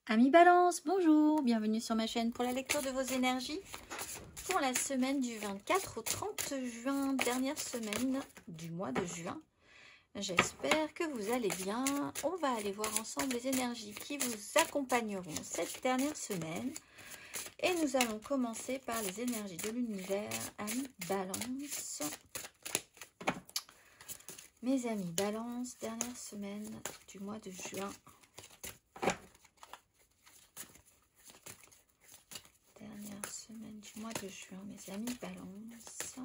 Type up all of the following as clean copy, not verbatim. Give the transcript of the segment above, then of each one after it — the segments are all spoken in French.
Amis Balance, bonjour, bienvenue sur ma chaîne pour la lecture de vos énergies pour la semaine du 24 au 30 juin, dernière semaine du mois de juin. J'espère que vous allez bien. On va aller voir ensemble les énergies qui vous accompagneront cette dernière semaine. Et nous allons commencer par les énergies de l'univers, amis Balance. Mes amis Balance, dernière semaine du mois de juin. Dernière semaine du mois de juin, mes amis Balance.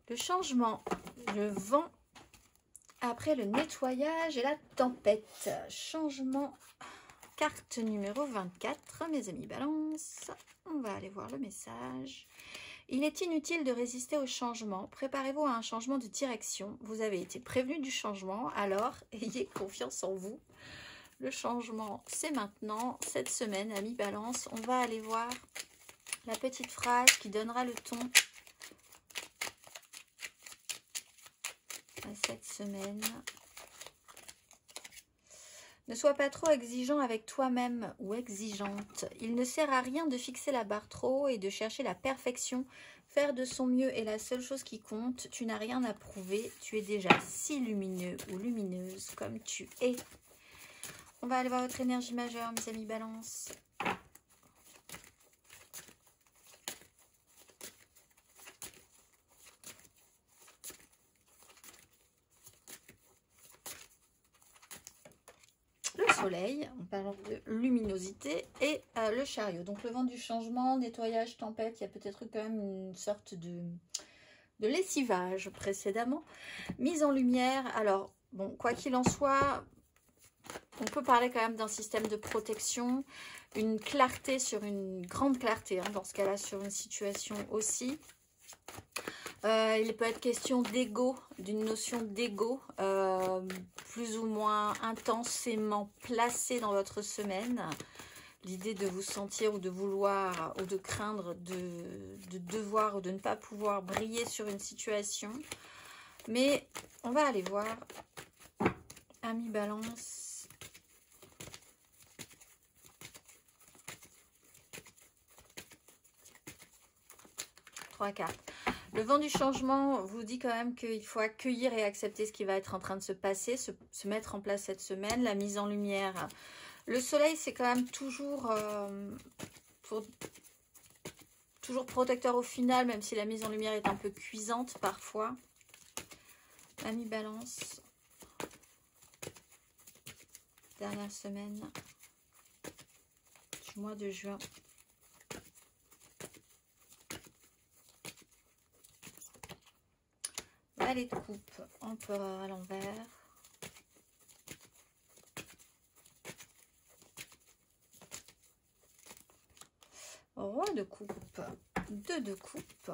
Le changement, le vent après le nettoyage et la tempête. Changement, carte numéro 24, mes amis Balance. On va aller voir le message. Il est inutile de résister au changement. Préparez-vous à un changement de direction. Vous avez été prévenu du changement, alors ayez confiance en vous. Le changement, c'est maintenant, cette semaine, amis Balance. On va aller voir la petite phrase qui donnera le ton à cette semaine. Ne sois pas trop exigeant avec toi-même ou exigeante. Il ne sert à rien de fixer la barre trop et de chercher la perfection. Faire de son mieux est la seule chose qui compte. Tu n'as rien à prouver. Tu es déjà si lumineux ou lumineuse comme tu es. On va aller voir votre énergie majeure, mes amis Balance. Le soleil, on parle de luminosité, et le chariot. Donc le vent du changement, nettoyage, tempête, il y a peut-être quand même une sorte de lessivage précédemment. Mise en lumière, alors bon, quoi qu'il en soit, on peut parler quand même d'un système de protection, une clarté sur une grande clarté, dans ce cas-là sur une situation aussi. Il peut être question d'ego, d'une notion d'ego plus ou moins intensément placée dans votre semaine. L'idée de vous sentir ou de vouloir ou de craindre de devoir ou de ne pas pouvoir briller sur une situation. Mais on va aller voir, amis Balance. Trois cartes. Le vent du changement vous dit quand même qu'il faut accueillir et accepter ce qui va être en train de se passer, se mettre en place cette semaine. La mise en lumière. Le soleil, c'est quand même toujours protecteur au final, même si la mise en lumière est un peu cuisante parfois. Amis Balance. Dernière semaine du mois de juin. Valet de coupe, empereur à l'envers. Roi de coupe, deux de coupe.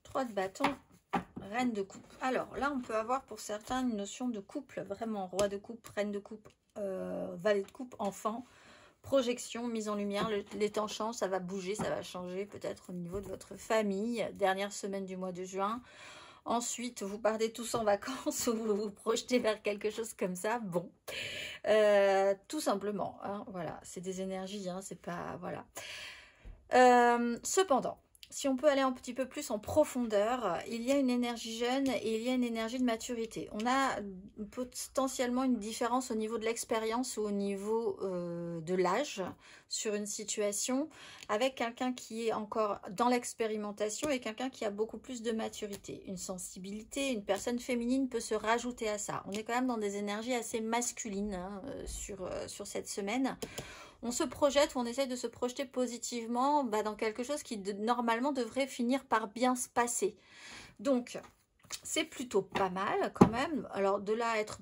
Trois de bâton, reine de coupe. Alors là, on peut avoir pour certains une notion de couple, vraiment. Roi de coupe, reine de coupe, valet de coupe, enfant, projection, mise en lumière. Les temps changent, ça va bouger, ça va changer peut-être au niveau de votre famille. Dernière semaine du mois de juin. Ensuite, vous partez tous en vacances ou vous vous projetez vers quelque chose comme ça. Bon, tout simplement, voilà, c'est des énergies, c'est pas, voilà. Cependant, si on peut aller un petit peu plus en profondeur, il y a une énergie jeune et il y a une énergie de maturité. On a potentiellement une différence au niveau de l'expérience ou au niveau de l'âge sur une situation, avec quelqu'un qui est encore dans l'expérimentation et quelqu'un qui a beaucoup plus de maturité. Une sensibilité, une personne féminine peut se rajouter à ça. On est quand même dans des énergies assez masculines sur cette semaine. On se projette ou on essaye de se projeter positivement dans quelque chose qui normalement devrait finir par bien se passer. Donc, c'est plutôt pas mal quand même. Alors, de là à être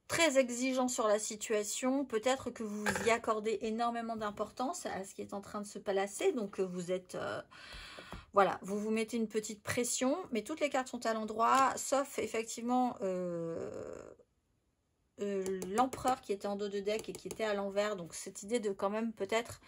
très exigeant sur la situation. Peut-être que vous y accordez énormément d'importance à ce qui est en train de se passer. Donc vous êtes... voilà, vous vous mettez une petite pression, mais toutes les cartes sont à l'endroit, sauf effectivement l'empereur qui était en dos de deck et qui était à l'envers. Donc cette idée de quand même peut-être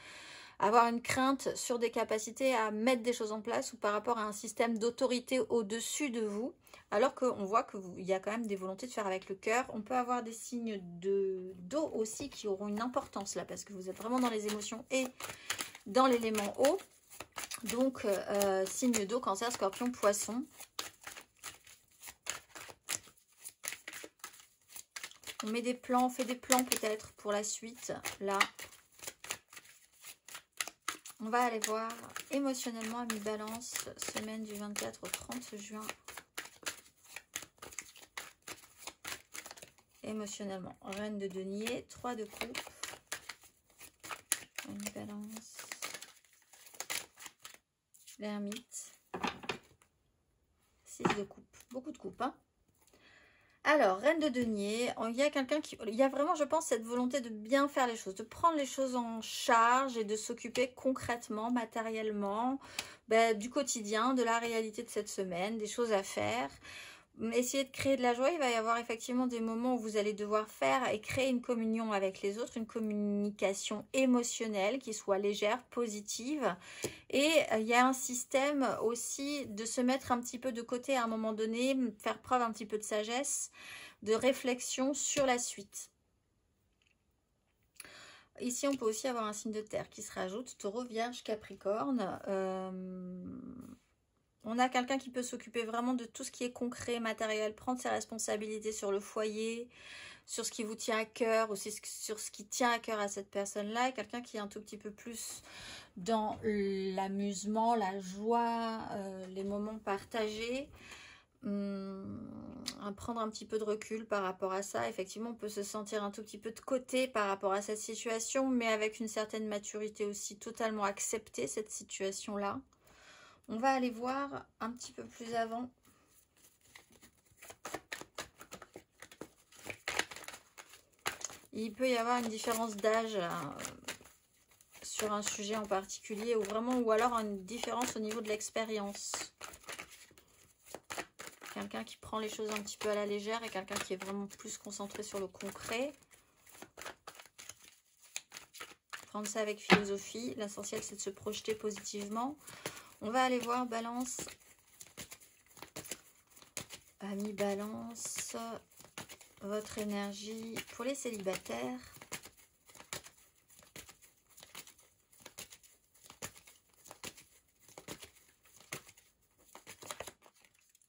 avoir une crainte sur des capacités à mettre des choses en place ou par rapport à un système d'autorité au-dessus de vous, alors qu'on voit qu'il y a quand même des volontés de faire avec le cœur. On peut avoir des signes d'eau aussi qui auront une importance là, parce que vous êtes vraiment dans les émotions et dans l'élément eau. Donc, signe d'eau, cancer, scorpion, poisson. On met des plans, on fait des plans peut-être pour la suite, là. On va aller voir émotionnellement à mi-balance, semaine du 24 au 30 juin. Émotionnellement, reine de denier, 3 de coupe. À mi-balance. L'ermite. 6 de coupe. Beaucoup de coupe, hein. Alors, reine de denier, il y a quelqu'un qui... Il y a vraiment, je pense, cette volonté de bien faire les choses, de prendre les choses en charge et de s'occuper concrètement, matériellement, du quotidien, de la réalité de cette semaine, des choses à faire. Essayez de créer de la joie. Il va y avoir effectivement des moments où vous allez devoir faire et créer une communion avec les autres, une communication émotionnelle qui soit légère, positive. Et il y a un système aussi de se mettre un petit peu de côté à un moment donné, faire preuve un petit peu de sagesse, de réflexion sur la suite. Ici, on peut aussi avoir un signe de terre qui se rajoute, Taureau, Vierge, Capricorne. On a quelqu'un qui peut s'occuper vraiment de tout ce qui est concret, matériel, prendre ses responsabilités sur le foyer, sur ce qui vous tient à cœur, aussi sur ce qui tient à cœur à cette personne-là. Et quelqu'un qui est un tout petit peu plus dans l'amusement, la joie, les moments partagés. Prendre un petit peu de recul par rapport à ça. Effectivement, on peut se sentir un tout petit peu de côté par rapport à cette situation, mais avec une certaine maturité aussi, totalement accepter cette situation-là. On va aller voir un petit peu plus avant. Il peut y avoir une différence d'âge sur un sujet en particulier, ou alors une différence au niveau de l'expérience. Quelqu'un qui prend les choses un petit peu à la légère et quelqu'un qui est vraiment plus concentré sur le concret. Prendre ça avec philosophie. L'essentiel, c'est de se projeter positivement. On va aller voir Balance. Ami Balance. Votre énergie pour les célibataires.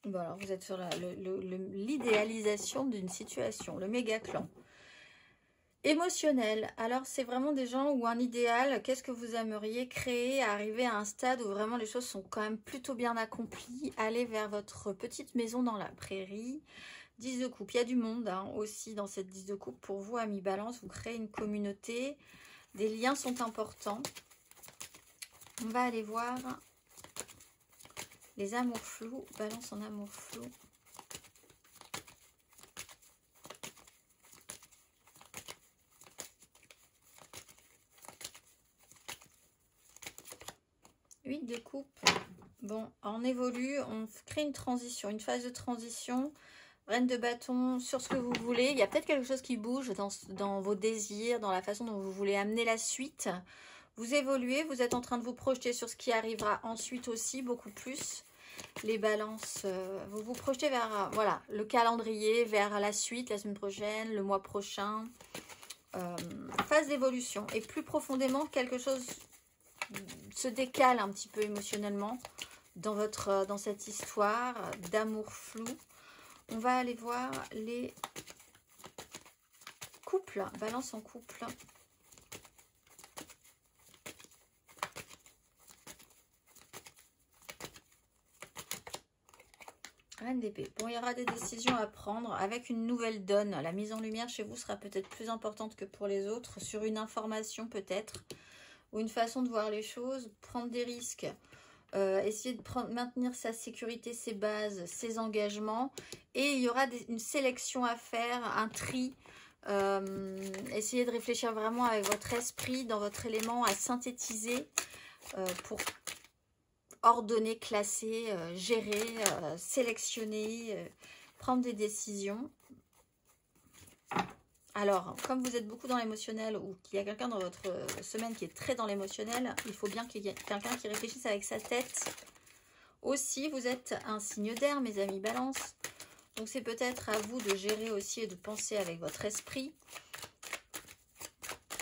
Bon, alors vous êtes sur l'idéalisation d'une situation, le méga clan. Émotionnel, alors c'est vraiment des gens ou un idéal, qu'est-ce que vous aimeriez créer, arriver à un stade où vraiment les choses sont quand même plutôt bien accomplies, aller vers votre petite maison dans la prairie. 10 de coupe, il y a du monde aussi dans cette 10 de coupe. Pour vous, amis Balance, vous créez une communauté, des liens sont importants. On va aller voir les amours flous, Balance en amour flou. De coupe. Bon, on évolue, on crée une transition, une phase de transition. Reine de bâton, sur ce que vous voulez. Il y a peut-être quelque chose qui bouge dans vos désirs, dans la façon dont vous voulez amener la suite. Vous évoluez, vous êtes en train de vous projeter sur ce qui arrivera ensuite aussi, beaucoup plus. Les balances, vous vous projetez vers voilà, le calendrier, vers la suite, la semaine prochaine, le mois prochain. Phase d'évolution. Et plus profondément, quelque chose se décale un petit peu émotionnellement dans cette histoire d'amour flou. On va aller voir les couples, Balance en couple. Reine d'épée. Bon, il y aura des décisions à prendre avec une nouvelle donne. La mise en lumière chez vous sera peut-être plus importante que pour les autres, sur une information peut-être, ou une façon de voir les choses, prendre des risques, essayer de maintenir sa sécurité, ses bases, ses engagements. Et il y aura une sélection à faire, un tri Essayez de réfléchir vraiment avec votre esprit, dans votre élément, à synthétiser pour ordonner, classer, gérer, sélectionner, prendre des décisions. Alors, comme vous êtes beaucoup dans l'émotionnel ou qu'il y a quelqu'un dans votre semaine qui est très dans l'émotionnel, il faut bien qu'il y ait quelqu'un qui réfléchisse avec sa tête. Aussi, vous êtes un signe d'air, mes amis Balance. Donc, c'est peut-être à vous de gérer aussi et de penser avec votre esprit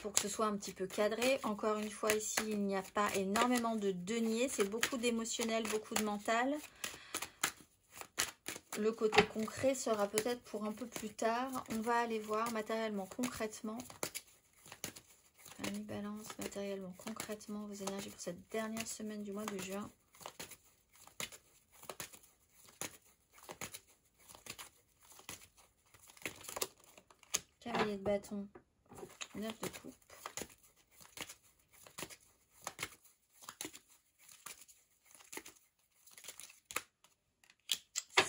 pour que ce soit un petit peu cadré. Encore une fois, ici, il n'y a pas énormément de deniers. C'est beaucoup d'émotionnel, beaucoup de mental. Le côté concret sera peut-être pour un peu plus tard. On va aller voir matériellement, concrètement. Amis Balance, matériellement, concrètement, vos énergies pour cette dernière semaine du mois de juin. Cavalier de bâton, 9 de coupe.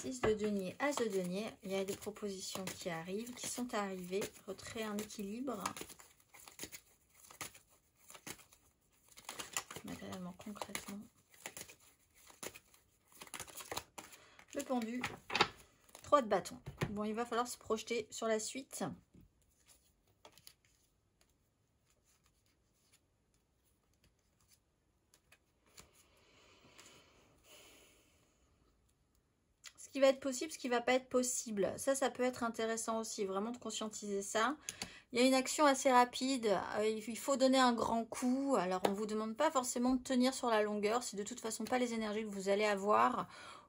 6 de denier, as de denier. Il y a des propositions qui arrivent, qui sont arrivées. Retrait, un équilibre. Matériellement, concrètement. Le pendu. 3 de bâton. Bon, il va falloir se projeter sur la suite. Ce qui va être possible, ce qui ne va pas être possible. Ça peut être intéressant aussi, vraiment de conscientiser ça. Il y a une action assez rapide, il faut donner un grand coup. Alors, on ne vous demande pas forcément de tenir sur la longueur. C'est de toute façon pas les énergies que vous allez avoir.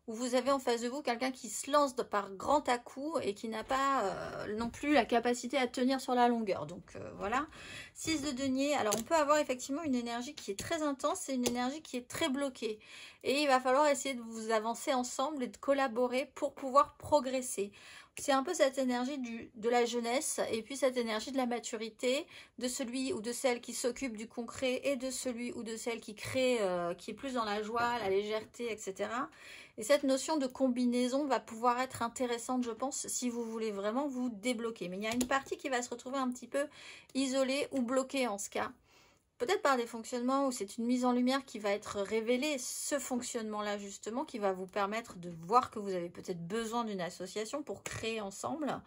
Ou vous avez en face de vous quelqu'un qui se lance par grand à-coup et qui n'a pas non plus la capacité à tenir sur la longueur. Donc, voilà. 6 de denier. Alors, on peut avoir effectivement une énergie qui est très intense et une énergie qui est très bloquée. Et il va falloir essayer de vous avancer ensemble et de collaborer pour pouvoir progresser. C'est un peu cette énergie de la jeunesse et puis cette énergie de la maturité, de celui ou de celle qui s'occupe du concret et de celui ou de celle qui crée, qui est plus dans la joie, la légèreté, etc. Et cette notion de combinaison va pouvoir être intéressante, je pense, si vous voulez vraiment vous débloquer. Mais il y a une partie qui va se retrouver un petit peu isolée ou bloquée en ce cas. Peut-être par des fonctionnements où c'est une mise en lumière qui va être révélée, ce fonctionnement-là justement, qui va vous permettre de voir que vous avez peut-être besoin d'une association pour créer ensemble.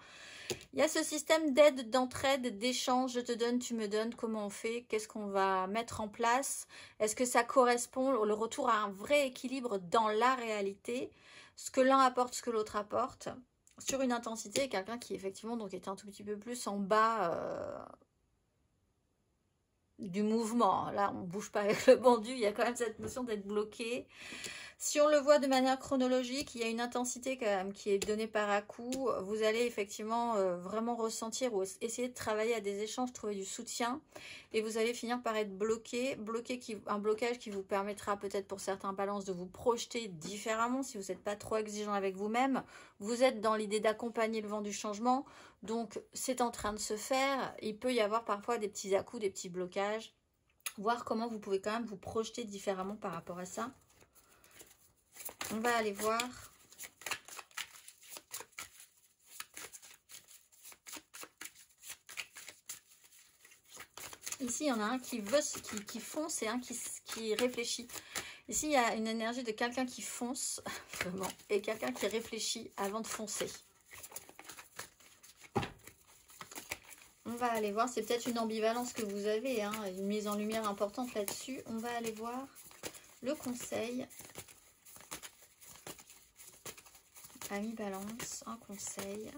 Il y a ce système d'aide, d'entraide, d'échange, je te donne, tu me donnes, comment on fait, qu'est-ce qu'on va mettre en place, est-ce que ça correspond, le retour à un vrai équilibre dans la réalité, ce que l'un apporte, ce que l'autre apporte, sur une intensité, quelqu'un qui effectivement donc est un tout petit peu plus en bas du mouvement. Là, on ne bouge pas avec le bandu, il y a quand même cette notion d'être bloqué. Si on le voit de manière chronologique, il y a une intensité quand même qui est donnée par à-coup. Vous allez effectivement vraiment ressentir ou essayer de travailler à des échanges, trouver du soutien. Et vous allez finir par être bloqué. Un blocage qui vous permettra peut-être pour certains balances de vous projeter différemment si vous n'êtes pas trop exigeant avec vous-même. Vous êtes dans l'idée d'accompagner le vent du changement. Donc, c'est en train de se faire. Il peut y avoir parfois des petits à-coups, des petits blocages. Voir comment vous pouvez quand même vous projeter différemment par rapport à ça. On va aller voir. Ici, il y en a un qui veut, qui fonce et un qui réfléchit. Ici, il y a une énergie de quelqu'un qui fonce, vraiment, et quelqu'un qui réfléchit avant de foncer. On va aller voir, c'est peut-être une ambivalence que vous avez, hein, une mise en lumière importante là-dessus. On va aller voir le conseil. Ami Balance, un conseil.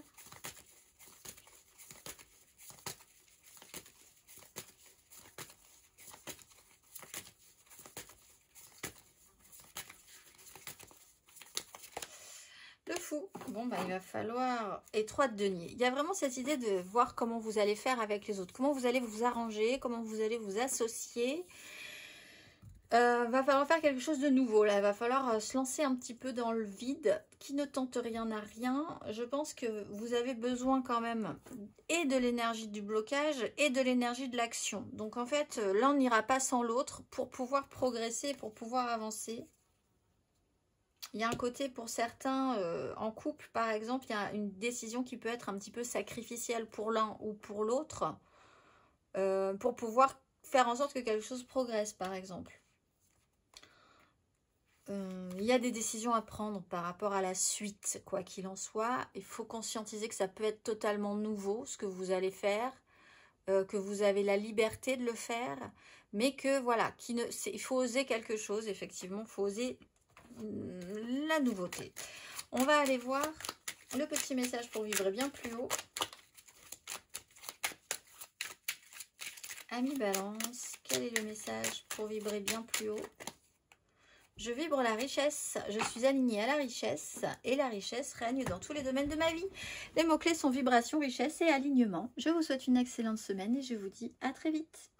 Le fou. Bon, bah, il va falloir... Et 3 de denier. Il y a vraiment cette idée de voir comment vous allez faire avec les autres. Comment vous allez vous arranger, comment vous allez vous associer. Va falloir faire quelque chose de nouveau là, il va falloir se lancer un petit peu dans le vide, qui ne tente rien n'a rien. Je pense que vous avez besoin quand même et de l'énergie du blocage et de l'énergie de l'action. Donc en fait, l'un n'ira pas sans l'autre pour pouvoir progresser, pour pouvoir avancer. Il y a un côté pour certains, en couple par exemple, il y a une décision qui peut être un petit peu sacrificielle pour l'un ou pour l'autre, pour pouvoir faire en sorte que quelque chose progresse par exemple. Il y a des décisions à prendre par rapport à la suite, quoi qu'il en soit. Il faut conscientiser que ça peut être totalement nouveau, ce que vous allez faire, que vous avez la liberté de le faire, mais que voilà, il faut oser quelque chose, effectivement, il faut oser la nouveauté. On va aller voir le petit message pour vibrer bien plus haut. Ami Balance, quel est le message pour vibrer bien plus haut? Je vibre la richesse, je suis alignée à la richesse et la richesse règne dans tous les domaines de ma vie. Les mots-clés sont vibration, richesse et alignement. Je vous souhaite une excellente semaine et je vous dis à très vite.